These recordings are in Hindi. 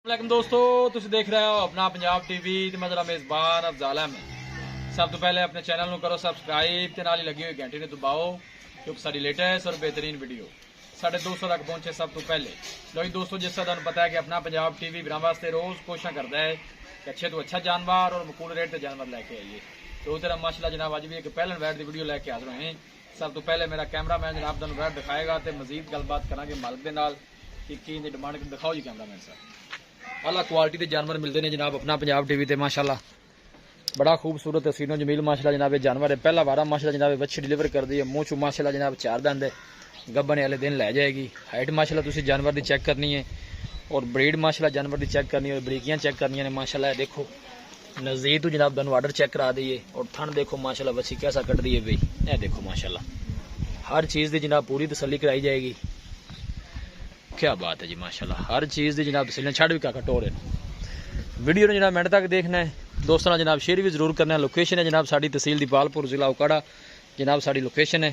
वालेकुम दोस्तों, तुम देख रहे हो अपना पंजाब टीवी ते मैं जरा मेज़बान अफजाल अहमद। सब तो पहले अपने चैनल को करो सबसक्राइब ते नाल लगी हुई घंटी ने दबाओ क्योंकि सारी लेटेस्ट और बेहतरीन वीडियो साढ़े 200 तक पहुंचे सब तो पहले। लो जी दोस्तों, जिस तरह तुम पता है कि अपना पंजाब टीवी वीरां वास्ते रोज़ कोशिश करता है कि अच्छे तो अच्छा जानवर और मकूल रेट से जानवर लैके आइए। तो उधर माशाल्लाह जनाब अज भी एक पहलन वैट की वीडियो लैके हाजिर हुए। सब तो पहले मेरा कैमरा मैन जनाब तुम वैट दिखाएगा तो मजीद गलबात करेंगे मालिक के नाल कि डिमांड दिखाओ जी कैमरा मैन साहब। आला क्वालिटी के जानवर मिलते हैं जनाब अपना पंजाब टीवी ते माशाल्लाह बड़ा खूबसूरत सीनो जमील माशाल्लाह जनाब जानवर है। पहला वारा माशाल्लाह जनाब बच्ची डिलीवर कर दी है। मुँह चू माशाल्लाह जनाब 4 दंद है, गब्बने वाले दिन लै जाएगी। हाइट माशाल्लाह तुसी जानवर की चेक करनी है और ब्रीड माशाल्लाह जानवर की चेक करनी है और बरीकियां चेक करनी है माशाल्लाह। देखो नज़दीक तो जनाब तुहानू आर्डर चेक करा दिए और थन देखो माशाल्लाह बच्ची कैसा कट रही है भाई। यह देखो माशाल्लाह हर चीज़ की जनाब पूरी तसल्ली कराई जाएगी। क्या बात है जी माशाल्लाह, हर चीज़ की जनाब तसल्ली छड़ भी का कटोर है। वीडियो ने जनाब मिनट तक देखना है दोस्तों, जनाब शेयर भी जरूर करना है। लोकेशन है जनाब साड़ी तहसील दीपालपुर जिला उकाड़ा जनाब साड़ी लोकेशन है।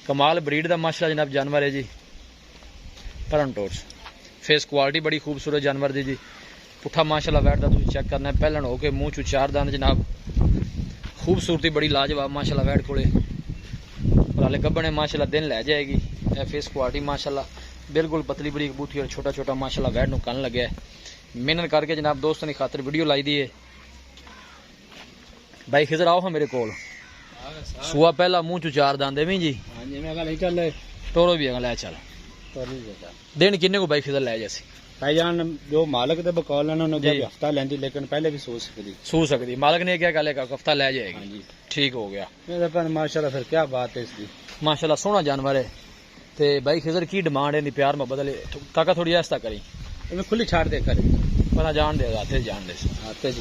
कमाल ब्रीड का माशाल्लाह जनाब जानवर है जी। परन टोर्स फेस क्वालिटी बड़ी खूबसूरत जानवर दी जी। पुट्ठा माशाल्लाह वैट का तुम चेक करना है। पहलन हो के मुँह चू 4 दंद जनाब, खूबसूरती बड़ी लाजवाब माशाल्लाह वैट कोले और हाले गब्बने माशाल्लाह दिन लै जाएगी। फेस क्वालिटी माशाल्लाह बिल्कुल पतली बरीक बूथी और छोटा छोटा माशाल्लाह वैट नूं कन लगे। मेहनत करके जनाब दोस्तों की खातर वीडियो लाई दी है। भाई खिजर आओ हाँ मेरे कोल। सुआ पहला मुँह चू 4 दंद है जी। तोरो भी अगला चल दिन किन्ने को भाई खिजर लै जैसी भाईजान जो मालक दे बकौल हफ्ता लेंदी लेकिन पहले भी सो सकती मालक ने क्या कहा एक हफ्ता लै जाएगी। ठीक हो गया माशाल्लाह। फिर क्या बात है इसकी माशाल्लाह सोहना जानवर है। ते भाई खिजर की डिमांड है प्यार मोहब्बत काका थोड़ी ऐसा करी खुली छाड़ दे कर पता जान दे हाथे जान दे हाथे च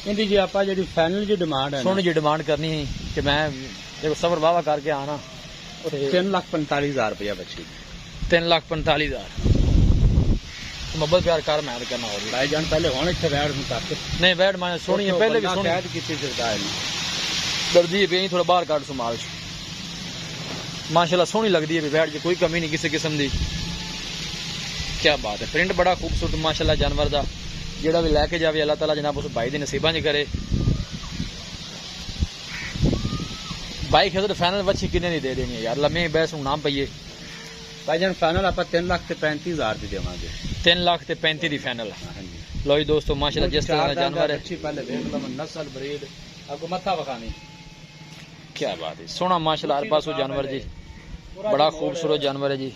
इंदी जी आपा जी फाइनल जी डिमांड है सोहनी जी डिमांड करनी है कि मैं देखो सबर वावा करके आना 3,45,000 रुपया बच्ची 3,45,000 मोहब्बत प्यार कर मैं करना हो भाईजान पहले होने इतने वैट नहीं वैट माने सोहनी है पहले भी सोहनी दर्जी पे थोड़ा बाहर काट सुमाल माशाल्लाह सोहनी लगती है वैट जी कोई कमी नहीं किसी किस्म की। क्या बात है, प्रिंट बड़ा खूबसूरत माशाल्लाह जानवर का। जेड़ा भी लैके जाए अल्लाह ताला जनाब उस भाई के नसीबा च करे। भाई खिजर फाइनल बच्ची किन्ने नहीं दे देनी है यार, लम्हे बहस हूं ना पईए। भाईजान फाइनल आप 3,35,000 की देवांगे। 3,35,000 की फाइनल। लो जी दोस्तों माशाल्लाह जिस तरह का जानवर है पहले देख लो नस्ल ब्रीड आपको मत्था बखानी। क्या बात है, सोना माशाल्लाह हर पासों जानवर जी बड़ा खूबसूरत जानवर है जी।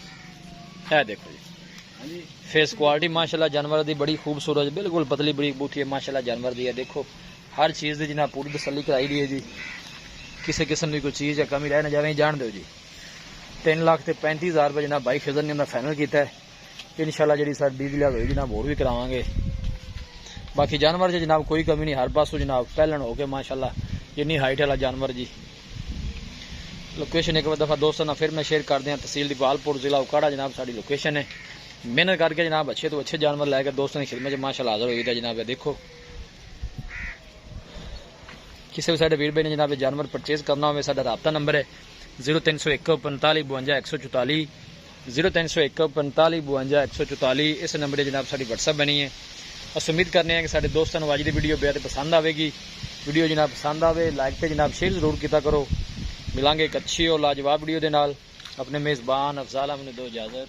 है देखो जी फेस क्वालिटी माशाल्लाह जानवर की बड़ी खूबसूरत बिल्कुल पतली बड़ी बूथी है माशाल्लाह जानवर दी है। देखो हर चीज़ की जनाब पूरी तसल्ली कराई दी है जी। किसी किस्म की कोई चीज़ या कमी रह ना जाए जान दो जी। 3,35,000 रुपये जनाब भाई खिजर ने फाइनल किया है। इंशाल्लाह जी सारी डील होगी जनाब होर भी करावांगे। बाकी जानवर से जनाब कोई कमी नहीं, हर पासों जनाब पहलन हो के माशाल्लाह जिन्नी हाइट वाला जानवर जी। लोकेशन एक दफ़ा दोस्तों ना फिर मैं शेयर कर दें तहसील दीपालपुर जिला उकाड़ा जनाब साड़ी लोकेशन है। मेहनत करके जनाब अच्छे तो अच्छे जानवर लैकर दोस्तों की खिदमत माशाल्लाह हाजिर हुई था जनाब। देखो किसी भी साढ़े वीर भाई ने जनाब जानवर परचेज करना हो साडा राबता नंबर है 0301 45 52 144 0301 45 52 144। इस नंबर जनाब साड़ी व्हाट्सएप बनी है। अस उम्मीद करने हैं कि साढ़े दोस्तों को अज की वीडियो बेहद पसंद आएगी। वीडियो जनाब पसंद आए लाइक तो जनाब शेयर जरूर किया करो। मिलांगे एक अच्छी और लाजवाब वीडियो के नाल। अपने मेज़बान अफजाल अहमद दो इजाज़त।